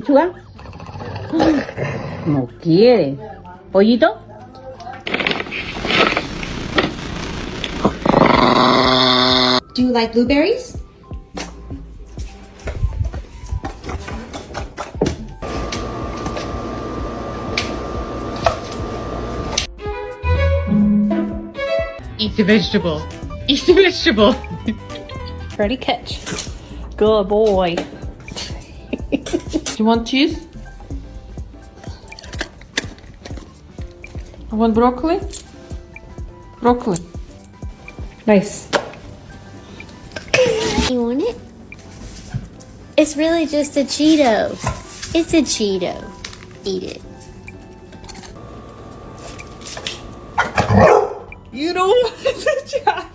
¿Lechuga? No quiere. ¿Pollito? Do you like blueberries? Eat the vegetable. Eat the vegetable. Ready, catch. Good boy. Do you want cheese? I want broccoli? Broccoli. Nice. You want it? It's really just a Cheeto. It's a Cheeto. Eat it. You don't want to try.